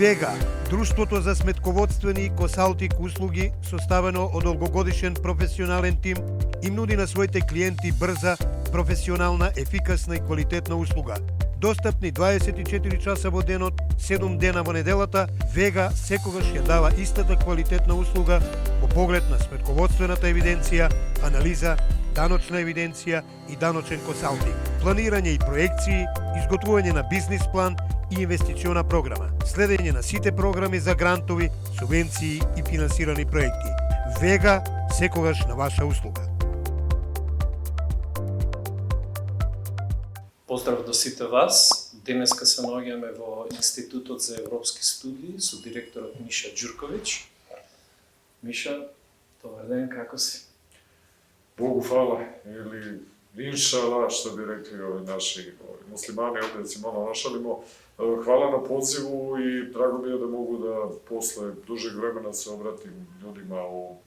Вега, друштвото за сметководствени и консалтинг услуги, составено од долгогодишен професионален тим, им нуди на своите клиенти брза, професионална, ефикасна и квалитетна услуга. Достапни 24 часа во денот, 7 дена во неделата, Вега секогаш ја дава истата квалитетна услуга по поглед на сметководствената евиденција, анализа, даночна евиденција и даночен консалтинг, планирање и проекции, изготвување на бизнис план и инвестициона програма, следење на сите програми за грантови, субвенции и финансирани проекти. Вега секогаш на ваша услуга. Поздрав до сите вас. Денеска се наоѓаме во Институтот за европски студии со директорот Миша Ѓурковиќ. Миша, добар ден, како си? Богу фала, или иншала, што би рекли наши муслимани, овде си мало нашалимо. Хвала на позиву и драго ми е да могу да после дужег времена се обратим људима у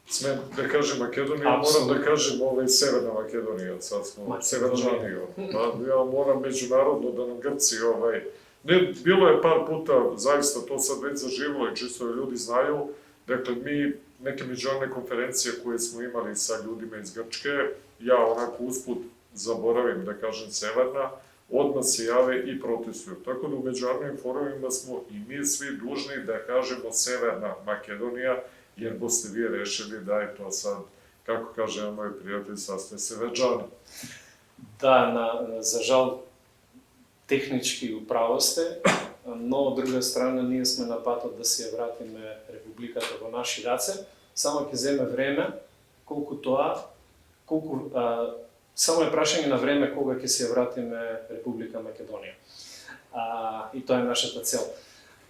сме да кажем Македонија, морам да кажем Северна Македонија, сад сме северджани. Ја морам меѓународно да нам Грци не било е пар пута, заиста то сад веќе заживело и чисто људи знају. Dakle, mi neke međunarodne konferencije koje smo imali sa ljudima iz Grčke, ja onako usput zaboravim da kažem Severna, odmah se jave i protestuju. Tako da u međunarodnim forumima smo i mi svi dužni da kažemo Severna Makedonija, jer boste vi rešili da je to sad, kako kaže moj prijatelj, sad ste Severđani. Да, за жал, технички управо сте, но од друга страна ние сме на патот да си ја вратиме републиката во наши раце. Само ќе земе време, само е прашање на време кога ќе си ја вратиме Република Македонија. И тоа е нашата цел.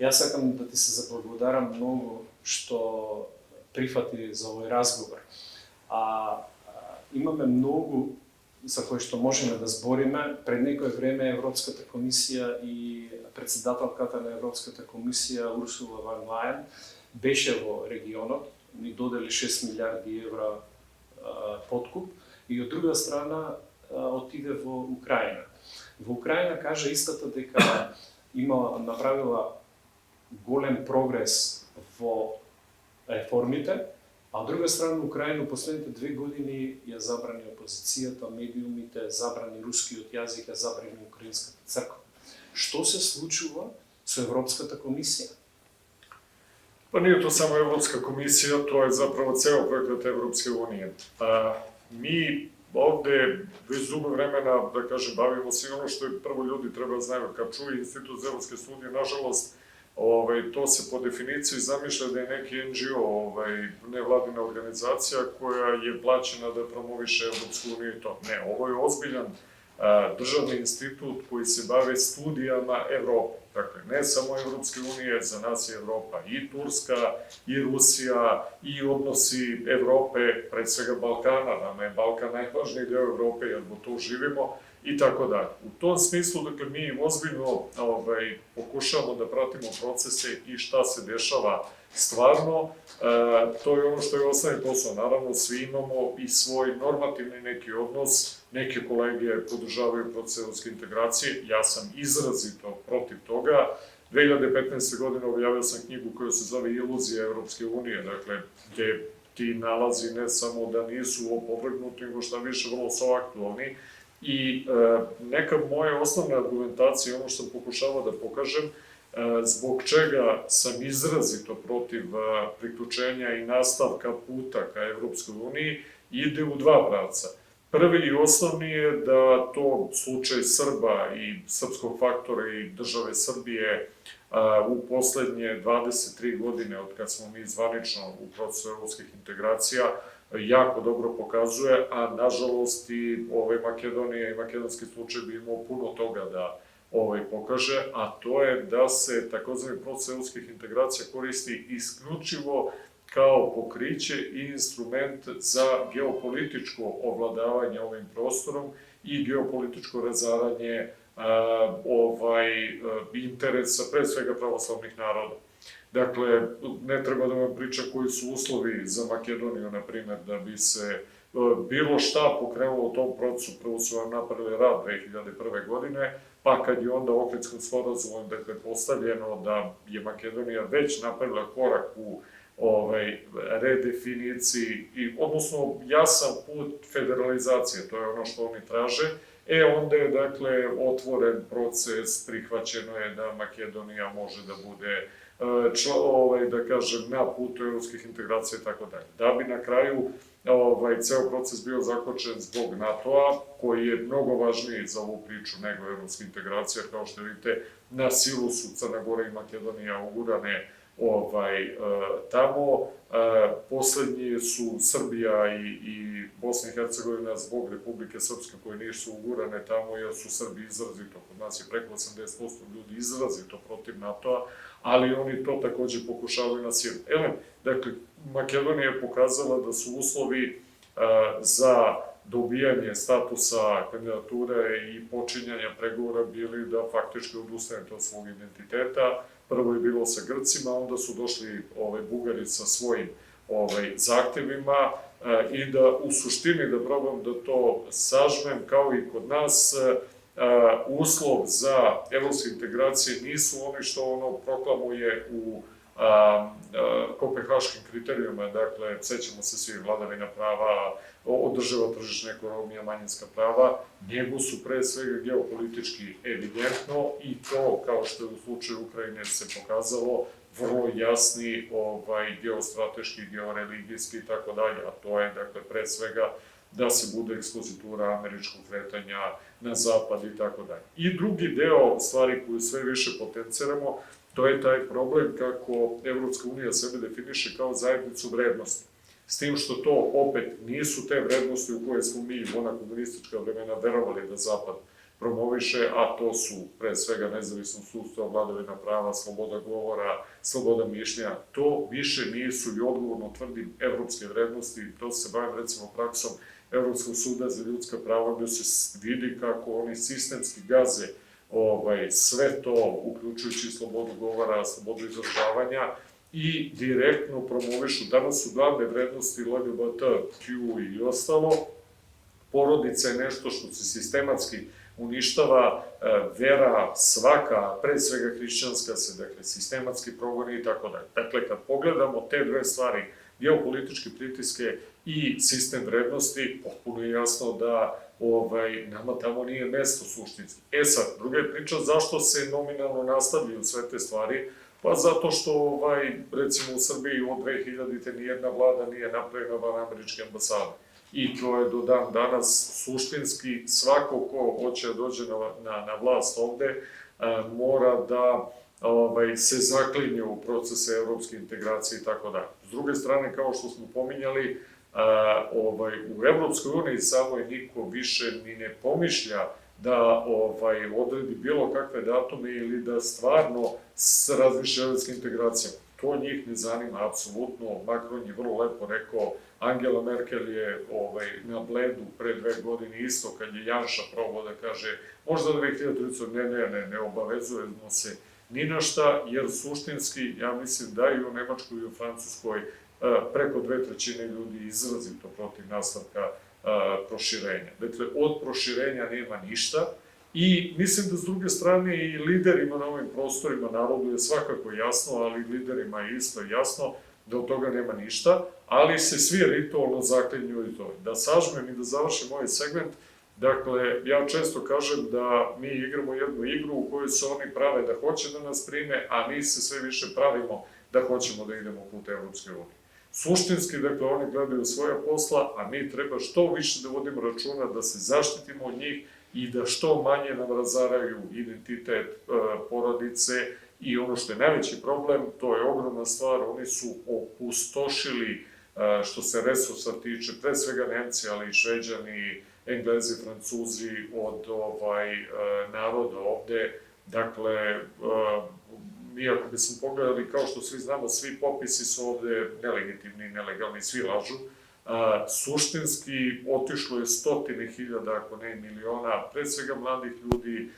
Јас сакам да ти се заблагодарам многу што прифати за овој разговор. Имаме многу за кои што можеме да збориме. Пред некој време Европската комисија и председателката на Европската комисија Урсула ван Лајен беше во регионот, ни додели 6 милиарди евра подкуп и од друга страна отиде во Украина. Во Украина кажа истата дека направила голем прогрес во реформите, а од друга страна Украина последните 2 години ја забрани опозицијата, медиумите, забрани рускиот јазик, ја забрани украинската црква. Што се случува со Европската комисија? Па nije to samo Evropska komisija, to je zapravo ceo projekat Evropske unije. Mi ovde već dugo vremena, da kažem, bavimo se ono što je prvo ljudi treba da znaju. Kad čuje Institut za evropske studije, nažalost, to se po definiciji zamišlja da je neki NGO, nevladina organizacija koja je plaćena da promoviše Evropsku uniju i to. Ne, ovo je ozbiljan državni institut koji se bave studijama Evrope. Dakle, ne samo Evropske unije, za nas je Evropa i Turska, i Rusija, i odnosi Evrope, pred svega Balkana, nama je Balkan najvažniji deo Evrope jer bo tu živimo, i tako dalje. U tom smislu, dakle, mi ozbiljno pokušavamo da pratimo procese i šta se dešava stvarno. To je ono što je osnovni posao. Naravno, svi imamo i svoj normativni neki odnos. Neke kolege podržavaju proces evropske integracije. Ja sam izrazito protiv toga. 2015. godine objavio sam knjigu koja se zove Iluzija Evropske unije, dakle, gde ti nalazi ne samo da nisu opovrgnuti, nego šta više vrlo su aktualni. I neka moja osnovna argumentacija, ono što sam pokušavao da pokažem, zbog čega sam izrazito protiv priključenja i nastavka puta ka Evropskoj uniji, ide u dva pravca. Prvi i osnovni je da to slučaj Srba i srpskog faktora i države Srbije u poslednje 23 godine, od kad smo mi zvanično u procesu evropskih integracija, jako dobro pokazuje, a nažalost i Makedonija i makedonski slučaj bi imao puno toga da pokaže, a to je da se takozvani proces evropskih integracija koristi isključivo kao pokriće i instrument za geopolitičko ovladavanje ovim prostorom i geopolitičko razaranje interesa, pre svega pravoslavnih naroda. Dakle, ne treba da vam pričam koji su uslovi za Makedoniju, na primer, da bi se bilo šta pokrenulo u tom procesu. Prvo su vam napravili rad 2001. godine, pa kad je onda Ohridskim sporazumom postavljeno da je Makedonija već napravila korak u redefiniciji, odnosno jasan put federalizacije, to je ono što oni traže, onda je, dakle, otvoren proces, prihvaćeno je da Makedonija može da bude, da kažem, na putu evropskih integracija i tako dalje. Da bi na kraju ceo proces bio zakočen zbog NATO-a, koji je mnogo važniji za ovu priču nego evropska integracija, kao što vidite, na silu su Crna Gora i Makedonija ugurane tamo. Poslednji su Srbija i Bosna i Hercegovina zbog Republike Srpske koje nisu ugurane tamo, jer su Srbi izrazito, kod nas je preko 80% ljudi izrazito protiv NATO-a, ali oni to takođe pokušavaju na silu. Dakle, Makedonija je pokazala da su uslovi za dobijanje statusa kandidature i počinjanja pregovora bili da faktički odustanete od svog identiteta. Prvo je bilo sa Grcima, onda su došli Bugari sa svojim zahtevima i da u suštini, da probam da to sažmem, kao i kod nas, uslov za evropske integracije nisu oni što ono proklamuje u kopenhaškim kriterijuma, dakle, sećamo se svi vladavina prava, održiva tržišna ekonomija, manjinska prava, nego su pre svega geopolitički evidentno i to, kao što je u slučaju Ukrajine se pokazalo, vrlo jasni geostrateški, georeligijski i tako dalje, a to je, dakle, pre svega da se bude ekspozitura američkog kretanja na zapad i tako dalje. I drugi deo stvari koju sve više potenciramo, to je taj problem kako Evropska unija sebe definiše kao zajednicu vrednosti. S tim što to opet nisu te vrednosti u koje smo mi u ona komunistička vremena verovali da Zapad promoviše, a to su pre svega nezavisno sudstvo, vladavina prava, sloboda govora, sloboda mišljenja. To više nisu, i odgovorno tvrdim, evropske vrednosti. To se bavim recimo praksom Evropskog suda za ljudska prava, gde se vidi kako oni sistemski gaze sve to, uključujući slobodu govora, slobodu izražavanja, i direktno promovišu. Danas su glavne vrednosti LGBT, Q i ostalo. Porodica je nešto što se sistematski uništava, vera svaka, pre svega hrišćanska se, dakle, sistematski progoni i tako dalje. Dakle, kad pogledamo te dve stvari, geopolitičke pritiske i sistem vrednosti, potpuno je jasno da nama tamo nije mesto suštinski. Sad, druga je priča zašto se nominalno nastavljaju sve te stvari, pa zato što, recimo, u Srbiji od 2000-te nijedna vlada nije napravljena van američke ambasade. I to je do dan danas suštinski, svako ko hoće da dođe na vlast ovde, mora da se zaklinje u procese evropske integracije i tako dalje. S druge strane, kao što smo pominjali, u Evropskoj uniji samo je niko više ni ne pomišlja da odredi bilo kakve datume ili da stvarno razmišlja evropske integracije. To njih ne zanima apsolutno. Macron je vrlo lepo rekao, Angela Merkel je na Bledu pre 2 godine isto, kad je Janša probao da kaže možda 2030, ne obavezujemo se ni na šta, jer suštinski, ja mislim da i u Nemačkoj i u Francuskoj preko 2/3 ljudi izrazito protiv nastavka proširenja. Dakle, od proširenja nema ništa i mislim da s druge strane i liderima na ovim prostorima, narodu je svakako jasno, ali liderima je isto jasno da od toga nema ništa, ali se svi ritualno zaklinju i to. Da sažmem i da završim ovaj segment, dakle, ja često kažem da mi igramo jednu igru u kojoj se oni prave da hoće da nas prime, a mi se sve više pravimo da hoćemo da idemo put Evropske unije. Suštinski, dakle, oni gledaju svoja posla, a mi treba što više da vodimo računa da se zaštitimo od njih i da što manje nam razaraju identitet porodice i ono što je najveći problem, to je ogromna stvar, oni su opustošili, što se resursa tiče, pre svega Nemci, ali i Šveđani, Englezi, Francuzi, od naroda ovde. Dakle, mi ako bismo pogledali, kao što svi znamo, svi popisi su ovde nelegitimni, nelegalni, svi lažu. Suštinski otišlo je 100.000, ako ne miliona, pre svega mladih ljudi,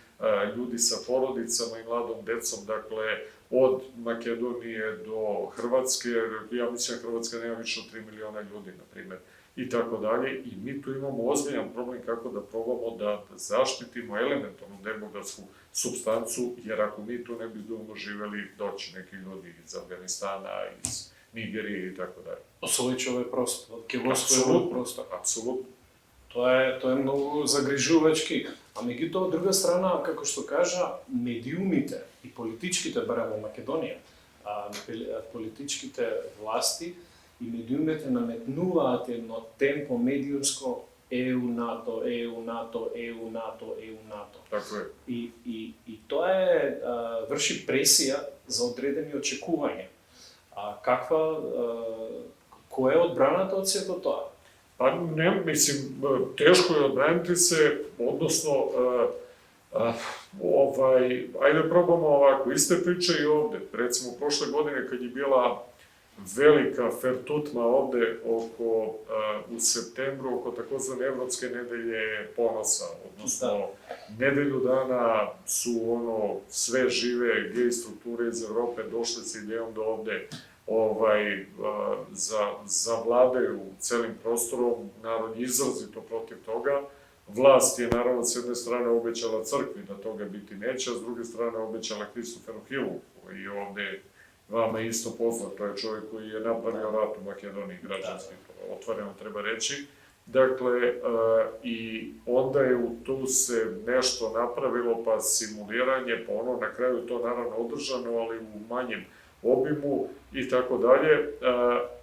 ljudi sa porodicama i mladom decom, dakle, od Makedonije do Hrvatske, ja mislim da Hrvatska nema više od 3 miliona ljudi, na primjer. i tako dalje. I mi tu imamo ozbiljan problem kako da probamo da zaštitimo elementarnu demografsku supstancu, jer ako mi tu ne bi dugo živeli, doći neki ljudi iz Afganistana, iz Nigerije i tako dalje. Освојче овој простор, ќе го освои овој простор. Apsolutno. Тоа е многу загрижувачки. А меѓутоа, од друга страна, како што кажа, медиумите и политичките, барем во Македонија, политичките власти и медиумите наметнуваат едно темпо медиумско ЕУ, НАТО, ЕУ, НАТО, ЕУ, НАТО, ЕУ, НАТО. Tako je. И тоа врши пресија за одредени очекувања. Која е одбраната од сето тоа? Pa ne, mislim, teško je odbraniti se, odnosno, ajde probamo ovako, iste priče i ovde. Recimo, prošle godine kad je bila velika fertutma ovde u septembru oko takozvane Evropske nedelje ponosa, odnosno nedelju dana su sve žive gej strukture iz Evrope došle s idejom da ovde zavladaju celim prostorom, narod je izrazito protiv toga. Vlast je naravno s jedne strane obećala crkvi da toga biti neće, a s druge strane obećala Kristoferu Hillu, koji je ovde vama isto poznat, to je čovjek koji je napravio rat u Makedoniji građanski, otvoreno treba reći. Dakle, i onda je tu se nešto napravilo, pa simuliranje, pa na kraju je to naravno održano, ali u manjem obimu i tako dalje.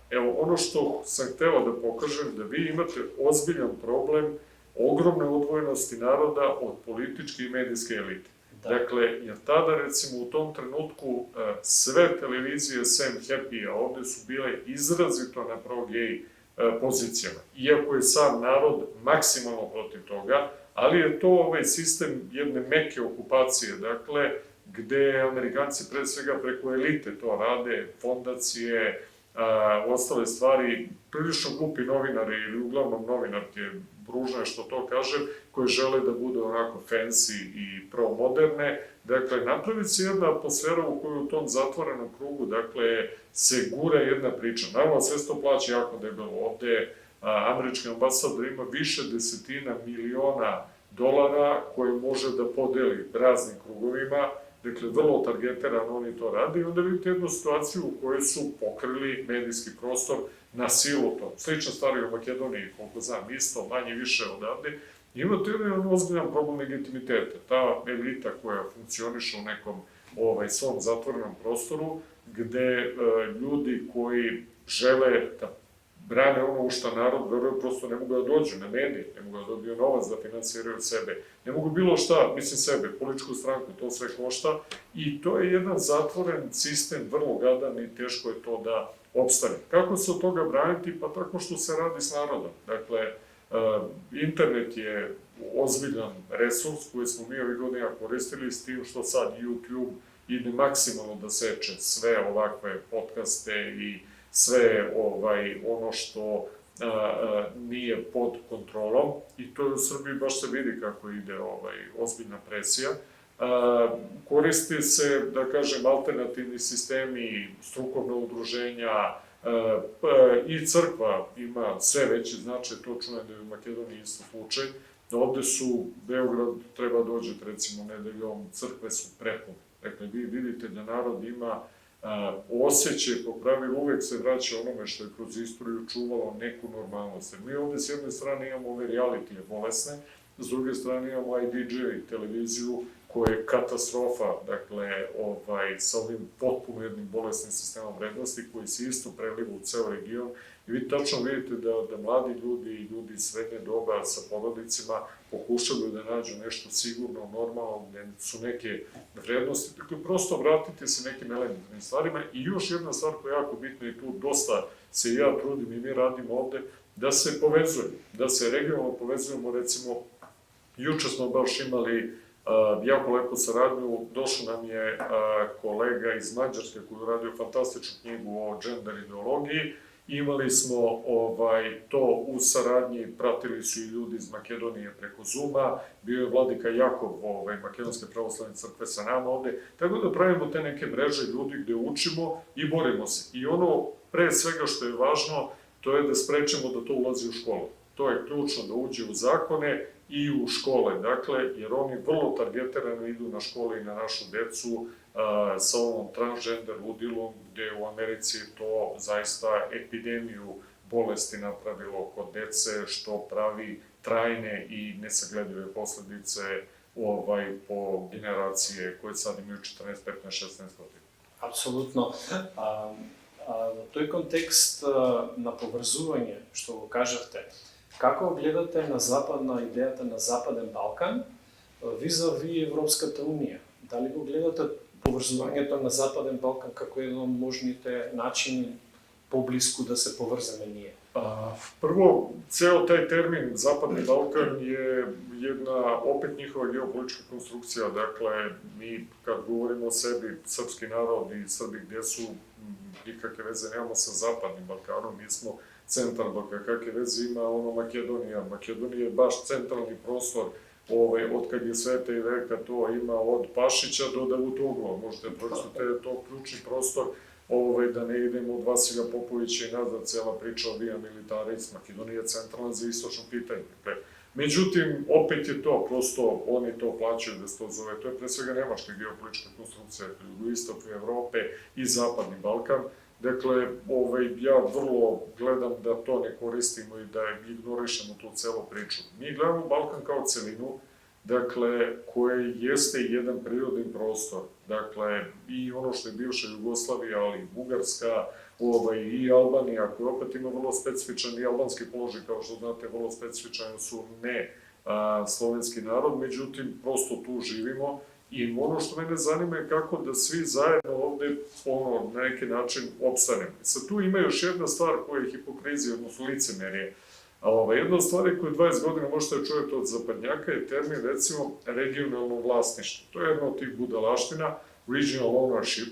Evo, ono što sam hteo da pokažem, da vi imate ozbiljan problem ogromne odvojenosti naroda od političke i medijske elite. Dakle, jer tada, recimo, u tom trenutku sve televizije sem Happy-a ovde su bile izrazito na pro-gej pozicijama. Iako je sam narod maksimalno protiv toga, ali je to sistem jedne meke okupacije, dakle, gde Amerikanci pre svega preko elite to rade, fondacije, ostale stvari, prilično glupi novinari ili uglavnom novinarke, ružno je što to kažem, koje žele da budu onako fancy i pro-moderne. Dakle, napravi se jedna atmosfera u kojoj u tom zatvorenom krugu, dakle, se gura jedna priča. Naravno, sve se to plaća jako debelo. Ovde američki ambasador ima više desetina miliona dolara koje može da podeli raznim krugovima. Dakle, vrlo targetirano oni to rade i onda vidite jednu situaciju u kojoj su pokrili medijski prostor na silu to. Slična stvar je u Makedoniji, koliko znam, isto, manje više odavde. Imate jedan ozbiljan problem legitimiteta. Ta elita koja funkcioniše u nekom svom zatvorenom prostoru, gde ljudi koji žele da brane ono u šta narod veruje, prosto ne mogu da dođu na medije, ne mogu da dobiju novac da finansiraju sebe, ne mogu bilo šta, mislim sebe, političku stranku, to sve košta i to je jedan zatvoren sistem, vrlo gadan i teško je to da opstane. Kako se od toga braniti? Pa tako što se radi s narodom. Dakle, internet je ozbiljan resurs koji smo mi ovih godina koristili s tim što sad YouTube ide maksimalno da seče sve ovakve podcaste i sve ono što nije pod kontrolom i to u Srbiji baš se vidi kako ide ozbiljna presija. Koristi se, da kažem, alternativni sistemi, strukovna udruženja i crkva ima sve veći značaj, to čujem da je u Makedoniji isto slučaj. Ovde su, Beograd treba dođete recimo nedeljom, crkve su prepune. Dakle, vi vidite da narod ima osjećaj, po pravilu uvek se vraća onome što je kroz istoriju čuvalo neku normalnost. Mi ovde s jedne strane imamo ove realitije bolesne, s druge strane imamo IDJ televiziju koja je katastrofa, dakle, sa ovim potpuno jednim bolesnim sistemom vrednosti koji se isto preliva u ceo region. I vi tačno vidite da mladi ljudi i ljudi iz srednje doba sa porodicima pokušaju da nađu nešto sigurno, normalno, gde su neke vrednosti. Dakle, prosto vratite se nekim elementarnim stvarima. I još jedna stvar koja je jako bitna i tu dosta se ja trudim i mi radimo ovde, da se povezujemo, da se regionalno povezujemo. Recimo, juče smo baš imali jako lepu saradnju, došao nam je kolega iz Mađarske koji je radio fantastičnu knjigu o gender ideologiji. Imali smo to u saradnji, pratili su i ljudi iz Makedonije preko Zooma, bio je vladika Jakov Makedonske pravoslavne crkve sa nama ovde, tako da pravimo te neke mreže ljudi gde učimo i borimo se. I ono pre svega što je važno, to je da sprečimo da to ulazi u škole. To je ključno da uđe u zakone i u škole, dakle, jer oni vrlo targetirano idu na škole i na našu decu sa ovom transgender ludilom, gde u Americi to zaista epidemiju bolesti napravilo kod dece, što pravi trajne i nesagledive posledice po generacije koje sad imaju 14, 15, 16 godina. Apsolutno. Тој контекст на поврзување, што го кажавте, како гледате на идејата на Западен Балкан визави Европската Унија? Дали го гледате поврзувањето на Западен Балкан како еден од можните начини поблиску да се поврзаме ние? Prvo, ceo taj termin Zapadni Balkan je jedna opet njihova geopolitička konstrukcija, dakle, mi kad govorimo o sebi, srpski narod i Srbi gdje su, nikakve veze nemamo sa Zapadnim Balkanom, mi smo centar Balkana, kakve veze ima Makedonija. Makedonija je baš centralni prostor, od kad je sveta i veka to ima od Pašića do Davutoglova, možete pročitati, to ključni prostor, da ne idemo od Vasilja Popovića i nazad, cela priča o Via Militaris, Makedonija je centralna za istočno pitanje. Međutim, opet je to, prosto oni to plaćaju da se to zove, to je pre svega nemačka geopolitička konstrukcija, jugoistok Evrope i Zapadni Balkan. Dakle, ja vrlo gledam da to ne koristimo i da ignorišemo tu celu priču. Mi gledamo Balkan kao celinu, dakle, koje jeste jedan prirodni prostor, dakle, i ono što je bivša Jugoslavija, ali i Bugarska, i Albanija, koja opet ima vrlo specifičan i albanski položaj, kao što znate, vrlo specifičan su ne slovenski narod, međutim, prosto tu živimo i ono što mene zanima je kako da svi zajedno ovde, na neki način opstanemo. Sad tu ima još jedna stvar koja je hipokrizija, odnosno licemerje. Jedna od stvari koju 20 godina možete da čujete od zapadnjaka je termin, recimo, regionalno vlasništvo. To je jedna od tih budalaština, regional ownership,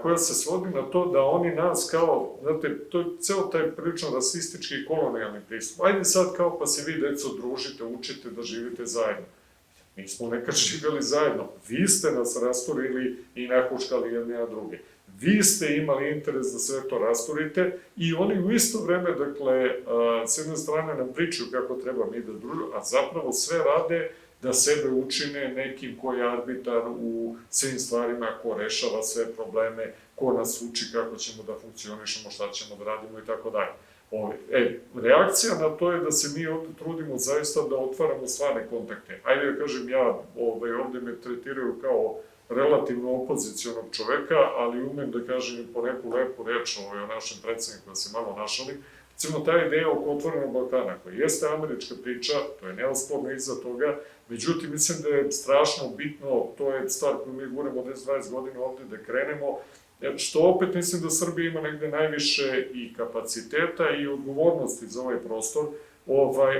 koja se svodi na to da oni nas kao, znate, to je ceo taj prilično rasistički i kolonijalni pristup. Ajde sad kao pa se vi, deco, družite, učite da živite zajedno. Mi smo nekad živjeli zajedno. Vi ste nas rasturili i nahuškali jedne na druge. Vi ste imali interes da sve to rasturite i oni u isto vreme, dakle, s jedne strane nam pričaju kako treba mi da družimo, a zapravo sve rade da sebe učine nekim ko je arbitar u svim stvarima, ko rešava sve probleme, ko nas uči kako ćemo da funkcionišemo, šta ćemo da radimo i tako dalje. Reakcija na to je da se mi ovde trudimo zaista da otvaramo stvarne kontakte. Ajde da kažem, ovde me tretiraju kao relativno opozicionog čoveka, ali umem da kažem i po neku lepu reč o našem predsjedniku, da se malo našali. Recimo, ta ideja oko otvorenog Balkana, koja jeste američka priča, to je neosporno iza toga, međutim, mislim da je strašno bitno, to je stvar koju mi guramo 10-20 godina ovde da krenemo, što opet mislim da Srbija ima negde najviše i kapaciteta i odgovornosti za ovaj prostor,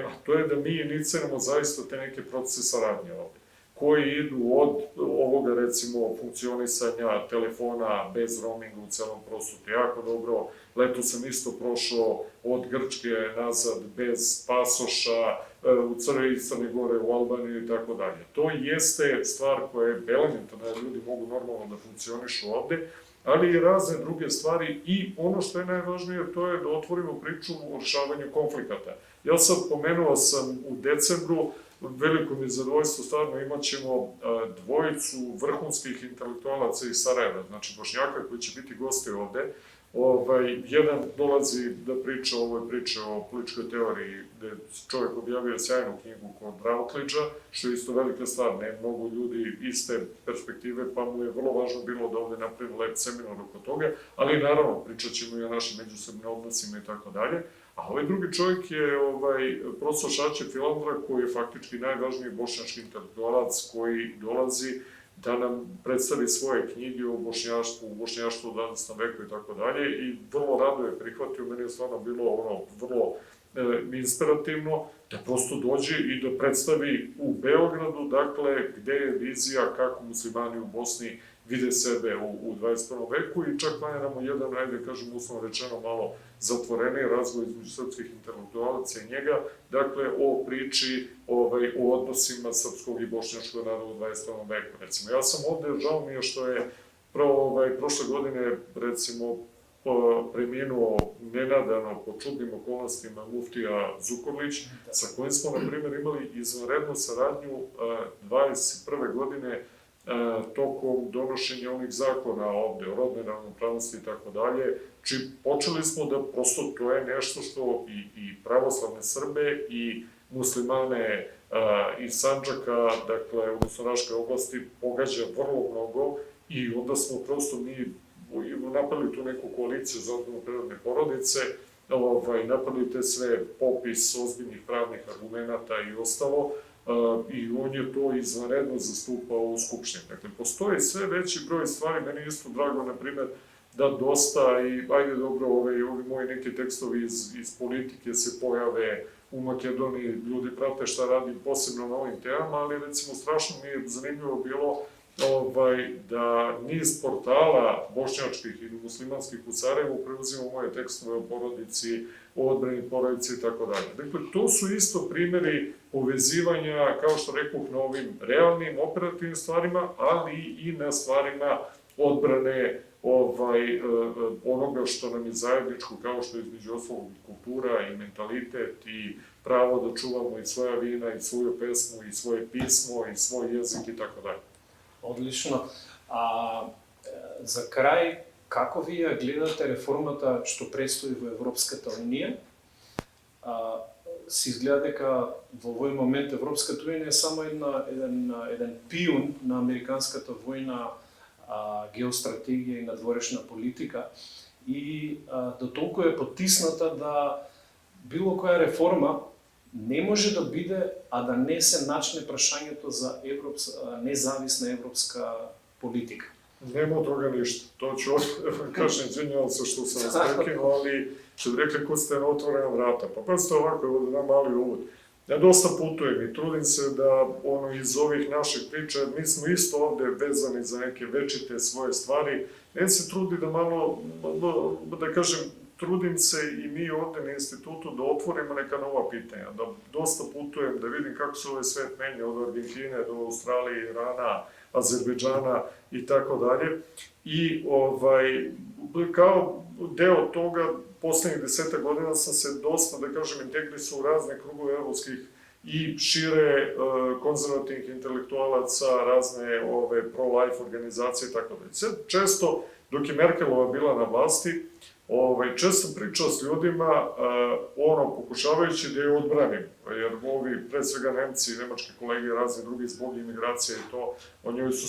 a to je da mi iniciramo zaista te neke procese saradnje ovde, koji idu od ovoga, recimo, funkcionisanja telefona bez roaminga u celom prostoru jako dobro. Leto sam isto prošao od Grčke nazad bez pasoša, u Crne Gore, u Albaniju i tako dalje. To jeste stvar koja je elementarna, ljudi mogu normalno da funkcionišu ovde, ali i razne druge stvari i ono što je najvažnije, to je da otvorimo priču o rešavanju konflikata. Ja sad pomenuo sam u decembru, veliko mi je zadovoljstvo, stvarno imat ćemo dvojicu vrhunskih intelektualaca iz Sarajeva, znači Bošnjaka koji će biti gosti ovde. Jedan dolazi da priča o ovoj priče o političkoj teoriji, gde čovjek objavio sjajnu knjigu kod Routledgea, što je isto velika stvar, ne mnogo ljudi iste perspektive, pa mu je vrlo važno bilo da ovde napravimo lep seminar oko toga, ali naravno pričat ćemo i o našim međusobnim odnosima i tako dalje. A ovaj drugi čovjek je profesor Šače Filandra, koji je faktički najvažniji bošnjački intelektualac koji dolazi da nam predstavi svoje knjige o bošnjaštvu, u 20. veku i tako dalje i vrlo rado je prihvatio, meni je stvarno bilo vrlo inspirativno da prosto dođe i da predstavi u Beogradu, dakle, gde je vizija kako muslimani u Bosni vide sebe u 21. veku i čak planiramo jedan, ajde kažem, uslovno rečeno malo zatvoreniji razvoj između srpskih intelektualaca i njega, dakle, o priči, o odnosima srpskog i bošnjačkog naroda u 21. veku. Recimo, ja sam ovde, žao mi je što je prošle godine, recimo, preminuo nenadano po čudnim okolnostima muftija Zukorlić, sa kojim smo, na primjer, imali izvanrednu saradnju 21. godine tokom donošenja onih zakona ovde, o rodnoj ravnopravnosti i tako dalje, či počeli smo da prosto to je nešto što i pravoslavne Srbe i muslimane iz Sandžaka, dakle, odnosno Raške oblasti, pogađa vrlo mnogo i onda smo prosto mi napravili tu neku koaliciju za odbranu prirodne porodice, napravili te sve popis ozbiljnih pravnih argumenta i ostalo, i on je to izvanredno zastupao u Skupštini. Dakle, postoji sve veći broj stvari, meni je isto drago, na primjer, da dosta, i ajde dobro, ovi moji neki tekstovi iz politike se pojave u Makedoniji, ljudi prate šta radim posebno na ovim temama, ali recimo strašno mi je zanimljivo bilo da niz portala bošnjačkih ili muslimanskih u Sarajevu preuzima moje tekstove o porodici, o odbrani porodici i tako dalje. Dakle, to su isto primjeri povezivanja, kao što rekoh, na ovim realnim, operativnim stvarima, ali i na stvarima odbrane onoga što nam je zajedničko, kao što je između ostalog kultura i mentalitet i pravo da čuvamo i svoja vina i svoju pesmu i svoje pismo i svoj jezik i tako dalje. Одлично. За крај, како вие гледате реформата што предстои во Европската Унија? Се изгледа дека во овој момент Европската Унија е само еден пион на американската војна геостратегија и надворешна политика и до толку е потисната да било која реформа не може да биде, а да не се начне прашањето за независна европска политика. Nema od toga ništa. To ću kažem, izvinjavam se što sam vas prekinuo, ali što bi rekli kucate na otvorena vrata. Pa prosto ovako, evo da nam mali uvod. Ja dosta putujem i trudim se da iz ovih naših priča, mi smo isto ovde vezani za neke večite svoje stvari, ne se trudi da malo, da kažem, trudim se i mi ovde na institutu da otvorimo neka nova pitanja, da dosta putujem, da vidim kako se ovaj svet menja od Argentine do Australije, Irana, Azerbejdžana i tako dalje. I kao deo toga, poslednjih 10 godina sam se dosta, da kažem, integrisao u razne krugove evropskih i šire konzervativnih intelektualaca, razne pro-life organizacije i tako dalje. Sad često, dok je Merkelova bila na vlasti, često sam pričao s ljudima, pokušavajući da je odbranim, jer ovi, pre svega Nemci, nemački kolege, razni drugi zbog imigracije i to, o njoj su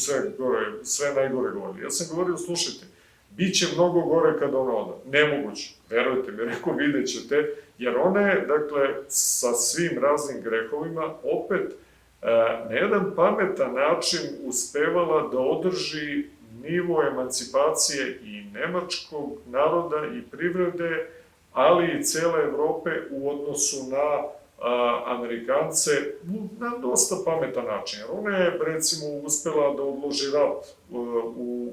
sve najgore govorili. Ja sam govorio, slušajte, bit će mnogo gore kada ona oda. Nemoguće, verujte mi, rekao, vidjet ćete, jer ona je, dakle, sa svim raznim grehovima, opet, na jedan pametan način uspevala da održi nivo emancipacije i nemačkog naroda i privrede, ali i cele Evrope u odnosu na Amerikance na dosta pametan način. Jer ona je, recimo, uspela da odloži rat u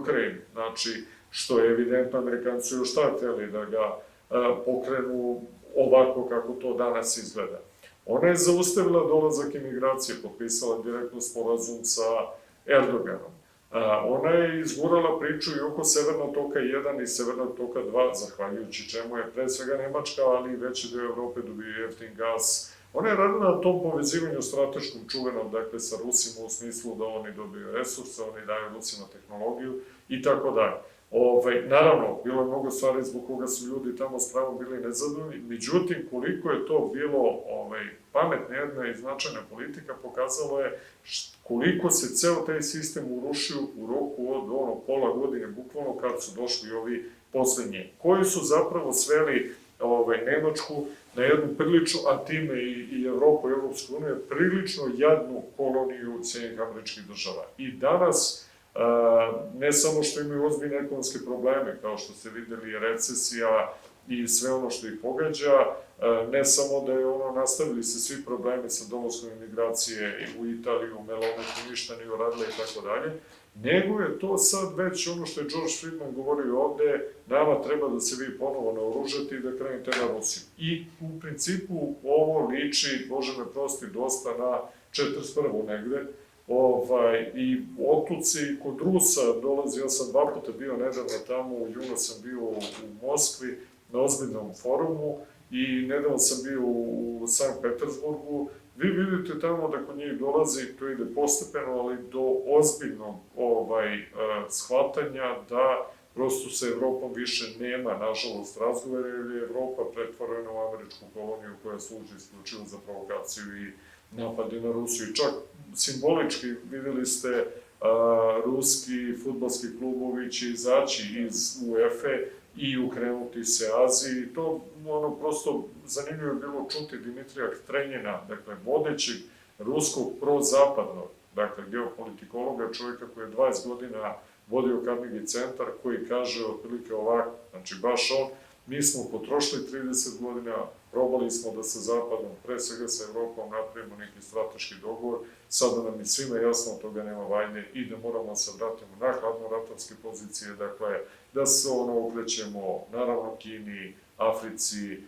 Ukrajini, znači, što je evidentno, Amerikanci su još tad hteli da ga pokrenu ovako kako to danas izgleda. Ona je zaustavila dolazak imigracije, potpisala direktno sporazum sa Erdoganom. Ona je izgurala priču i oko Severnog toka 1 i Severnog toka 2, zahvaljujući čemu je pre svega Nemačka, ali i veći deo Evrope dobio jeftin gas. Ona je radila na tom povezivanju strateškom čuvenom, dakle, sa Rusima u smislu da oni dobiju resurse, oni daju Rusima tehnologiju i tako dalje. Naravno, bilo je mnogo stvari zbog koga su ljudi tamo s pravom bili nezadovoljni, međutim, koliko je to bilo pametna jedna i značajna politika, pokazalo je koliko se ceo taj sistem urušio u roku od pola godine, bukvalno kad su došli ovi poslednji, koji su zapravo sveli Nemačku na jednu prilično, a time i Evropu i Evropsku uniju, prilično jadnu koloniju Sjedinjenih Američkih Država. I danas, ne samo što imaju ozbiljne ekonomske probleme, kao što ste videli, recesija i sve ono što ih pogađa, ne samo da je nastavili se svi problemi sa dolaskom imigracije u Italiju, Meloni, ništa nije uradila i tako dalje, nego je to sad već ono što je George Friedman govorio ovde, nama treba da se vi ponovo naoružate i da krenete na Rusiju. I u principu ovo liči, Bože me prosti, dosta na 41. negde, I otuci kod Rusa dolazi, ja sam 2 puta bio nedavno tamo, u junu sam bio u Moskvi na ozbiljnom forumu i nedavno sam bio u Sankt Petersburgu. Vi vidite tamo da kod njih dolazi, to ide postepeno, ali do ozbiljnog shvatanja da prosto sa Evropom više nema, nažalost, razgovora, jer je Evropa pretvorena u američku koloniju koja služi isključivo za provokaciju i napade na Rusiju. Čak simbolički videli ste ruski fudbalski klubovi će izaći iz UEFA i ukrenuti se Aziji. To prosto zanimljivo je bilo čuti Dimitrija Trenjina, dakle, vodećeg ruskog prozapadnog, dakle, geopolitikologa, čovjeka koji je 20 godina vodio Carnegie centar, koji kaže otprilike ovako, znači baš on, mi smo potrošili 30 godina, probali smo da sa Zapadom, pre svega sa Evropom, napravimo neki strateški dogovor, sada nam je svima jasno, toga nema vajne i da moramo se vratimo na hladnoratovske pozicije, dakle, da se okrećemo, naravno, Kini, Africi,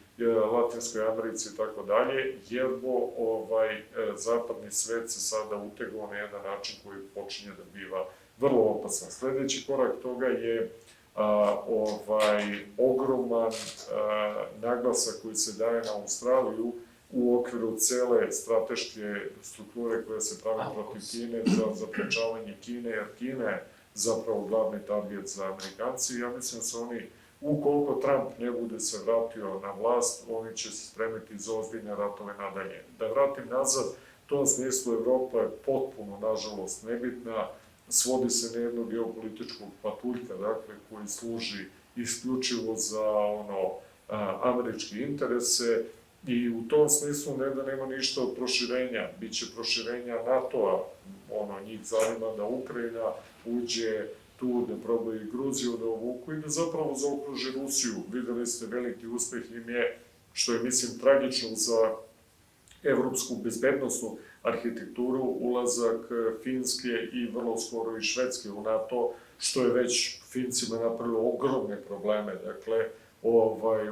Latinskoj Americi i tako dalje, jer zapadni svet se sada utegao na jedan način koji počinje da biva vrlo opasan. Sledeći korak toga je ogroman naglasak koji se daje na Australiju u okviru cele strateške strukture koja se pravi protiv Kine za zaprečavanje Kine, jer Kina je zapravo glavni target za Amerikanci. Ja mislim da se oni, ukoliko Trump ne bude se vratio na vlast, oni će se spremiti za ozbiljne ratove nadalje. Da vratim nazad, u tom smislu Evropa je potpuno, nažalost, nebitna, svodi se na jednog geopolitičkog patuljka, dakle, koji služi isključivo za američke interese i u tom smislu ne da nema ništa od proširenja, bit će proširenja NATO-a, njih zanima da Ukrajina uđe tu, da probaju i Gruziju da ovuku i da zapravo zaokruži Rusiju. Videli ste, veliki uspeh im je, što je, mislim, tragično za evropsku bezbednosnu arhitekturu, ulazak Finske i vrlo skoro i Švedske u NATO, što je već Fincima napravilo ogromne probleme. Dakle,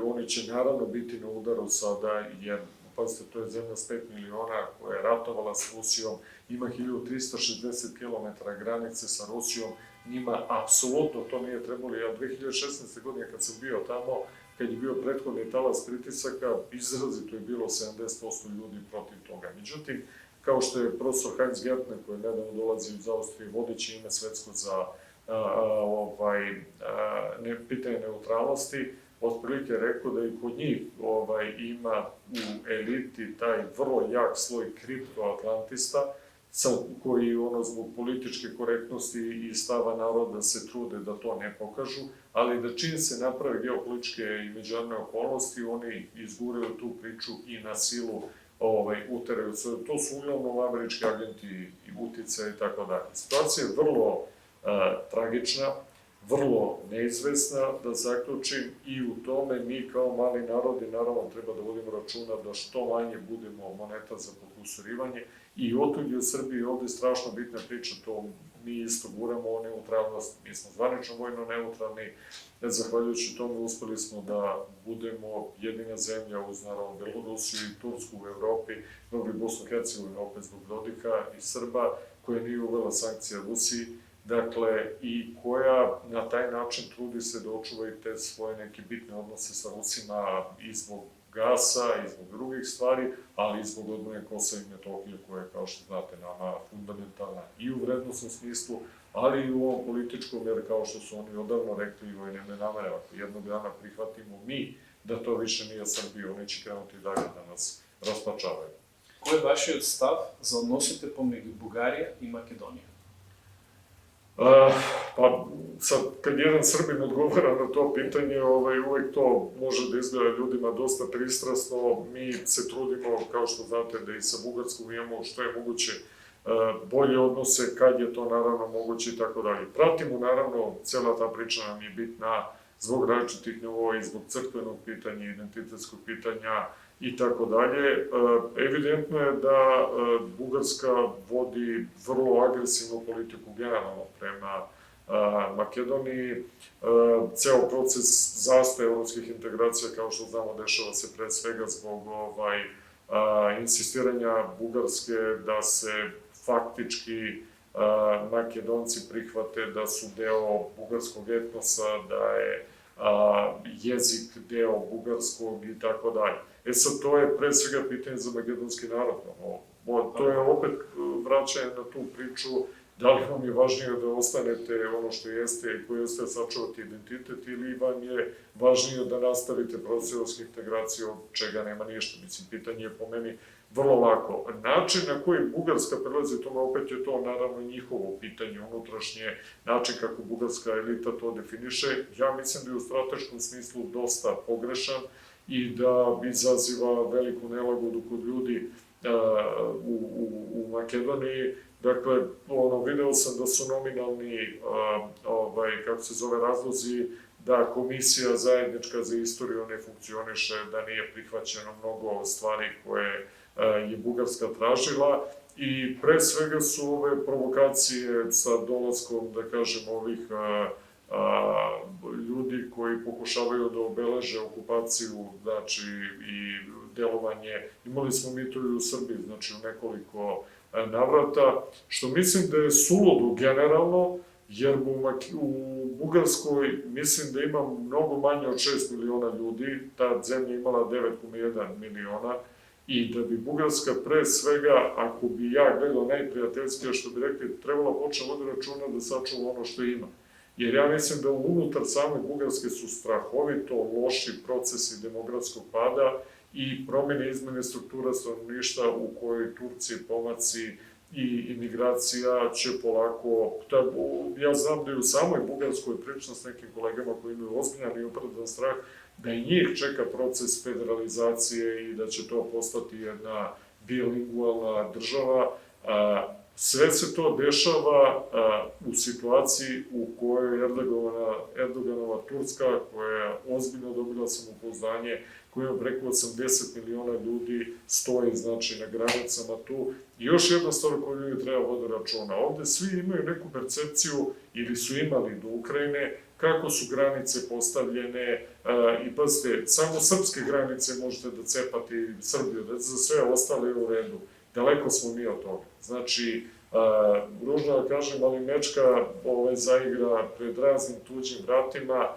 oni će naravno biti na udaru sada, jer, pazite, to je zemlja s 5 miliona koja je ratovala s Rusijom, ima 1360 km granice sa Rusijom, njima apsolutno to nije trebalo. Ja 2016. godine kad sam bio tamo, kad je bio prethodni talas pritisaka, izrazito je bilo 70% ljudi protiv toga. Međutim, kao što je profesor Heinz Gärtner, koji nedavno dolazi iz Austrije, vodeće ime svetsko za pitanje neutralnosti, otprilike rekao da i kod njih ima u eliti taj vrlo jak sloj kriptoatlantista, koji zbog političke korektnosti i stava naroda se trude da to ne pokažu, ali da čim se naprave geopolitičke i međunarodne okolnosti, oni izguraju tu priču i na silu uteraju. To su uglavnom američki agenti i utice i tako dalje. Situacija je vrlo tragična, vrlo neizvesna, da zaključim, i u tome mi kao mali narodi naravno treba da vodimo računa da što manje budemo moneta za pokusurivanje i otud je u Srbiji ovde strašno bitna priča, to mi isto guramo o neutralnost, mi smo zvanično vojno neutralni, zahvaljujući tome uspeli smo da budemo jedina zemlja uz naravno Belorusiju i Tursku u Evropi, mnogo i Bosnu i Hercegovinu opet zbog Dodika i Srba, koja nije uvela sankcije Rusiji, dakle, i koja na taj način trudi se da očuva i te svoje neke bitne odnose sa Rusima i zbog gasa i zbog drugih stvari, ali i zbog odbrane Kosova i Metohije, koja je, kao što znate, nama fundamentalna i u vrednostnom smislu, ali i u ovom političkom, jer kao što su oni odavno rekli i vojne namere, ako jednog dana prihvatimo mi da to više nije Srbija, oni će krenuti dalje da nas raspačavaju. Кој е вашиот став за односите помеѓу Бугарија и Македонија? Pa sad, kad jedan Srbin odgovara na to pitanje, uvek to može da izgleda ljudima dosta pristrasno. Mi se trudimo, kao što znate, da i sa Bugarskom imamo što je moguće bolje odnose, kad je to naravno moguće i tako dalje. Pratimo, naravno, cela ta priča nam je bitna zbog različitih nivoa i zbog crkvenog pitanja, identitetskog pitanja i tako dalje. Evidentno je da Bugarska vodi vrlo agresivnu politiku generalno prema Makedoniji. Ceo proces zastoja evropskih integracija, kao što znamo, dešava se pre svega zbog insistiranja Bugarske da se faktički Makedonci prihvate da su deo bugarskog etnosa, da je jezik deo bugarskog i tako dalje. Sad, to je pre svega pitanje za makedonski narod. To je opet vraćanje na tu priču da li vam je važnije da ostanete ono što jeste i koji jeste sačuvati identitet ili vam je važnije da nastavite proces evropske integracije od čega nema ništa. Mislim, pitanje je po meni vrlo lako. Način na koji Bugarska prelazi tome, opet je to naravno njihovo pitanje, unutrašnje, način kako bugarska elita to definiše, ja mislim da je u strateškom smislu dosta pogrešan i da izaziva veliku nelagodu kod ljudi u Makedoniji. Dakle, video sam da su nominalni, razlozi da komisija zajednička za istoriju ne funkcioniše, da nije prihvaćeno mnogo stvari koje je Bugarska tražila i pre svega su ove provokacije sa dolaskom, da kažem, ovih ljudi koji pokušavaju da obeleže okupaciju, znači i delovanje, imali smo mi to i u Srbiji, znači u nekoliko navrata, što mislim da je suludo generalno, jer u Bugarskoj mislim da ima mnogo manje od 6 miliona ljudi, ta zemlja imala 9,1 miliona, i da bi Bugarska pre svega, ako bi ja gledao najprijateljskije, što bi rekli, trebalo početi vodi računa da sačuva ono što ima. Jer ja mislim da unutar same Bugarske su strahovito loši procesi demografskog pada i promjene izmene struktura stanovništva u kojoj Turci, pomaci i imigracija će polako... Ja znam da i u samoj Bugarskoj, pričam s nekim kolegama koji imaju ozbiljan i opravdan strah, da i njih čeka proces federalizacije i da će to postati jedna bilingualna država. Sve se to dešava u situaciji u kojoj Erdoganova Turska, koja je ozbiljno dobila samopouzdanje, koja je preko 80 miliona ljudi stoji, znači, na granicama tu. I još jedna stvar koju ljudi treba voditi računa. Ovde svi imaju neku percepciju, ili su imali do Ukrajine, kako su granice postavljene i pazite, samo srpske granice možete da cepate Srbiju, da za sve ostale je u redu. Daleko smo mi od toga. Znači, ružno da kažem, ali Mečka zaigra pred raznim tuđim vratima.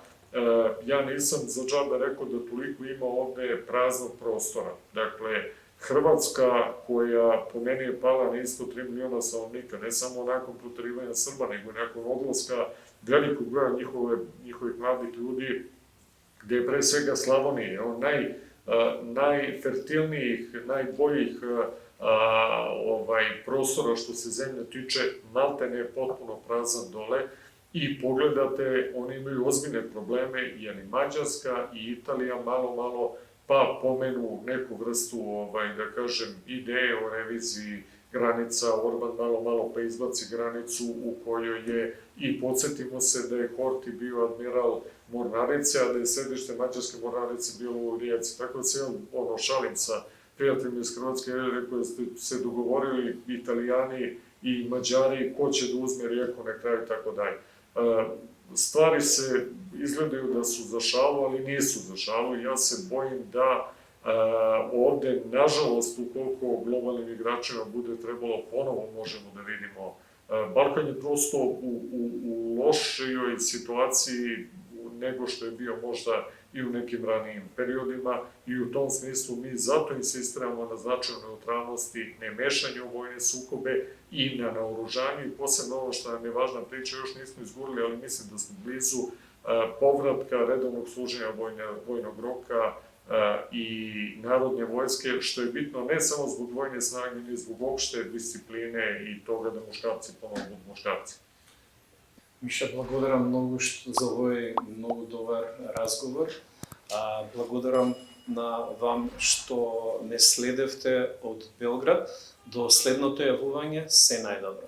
Ja nisam za džabe rekao da toliko ima ovde praznog prostora. Dakle, Hrvatska, koja po meni je pala na isto 3 miliona stanovnika, ne samo nakon proterivanja Srba, nego i nakon odlaska velikog broja njihovih mladih ljudi, gde je pre svega Slavonije, najfertilnijih, najboljih prostora što se zemlja tiče, maltene je potpuno prazan dole i pogledate, oni imaju ozbiljne probleme, jer i Mađarska i Italija malo pa pomenu neku vrstu, da kažem, ideje o reviziji granica, Orban malo pa izbaci granicu u kojoj je, i podsjetimo se da je Horthy bio admiral mornarice, a da je sedište mađarske mornarice bilo u Rijeci. Tako da se šalim sa prijateljima iz Hrvatske, rekao da ste se dogovorili Italijani i Mađari ko će da uzme rijeku na kraju i tako dalje. Stvari se izgledaju da su za šalu, ali nisu za šalu. Ja se bojim da ovde, nažalost, ukoliko globalnim igračima bude trebalo, ponovo možemo da vidimo. Balkan je prosto u lošijoj situaciji nego što je bio možda i u nekim ranijim periodima i u tom smislu mi zato insistiramo na značaju neutralnosti, ne mešanju u vojne sukobe i na naoružanju i posebno ovo što nam je važna priča, još nismo izgurili, ali mislim da smo blizu povratka redovnog služenja vojnog roka i narodne vojske, što je bitno ne samo zbog vojne snage, ni zbog opšte discipline i toga da muškarci ponovo budu muškarci. Миша, благодарам многу за овој многу добар разговор. Благодарам на вам што не следевте од Белград. До следното јавување, се најдобро.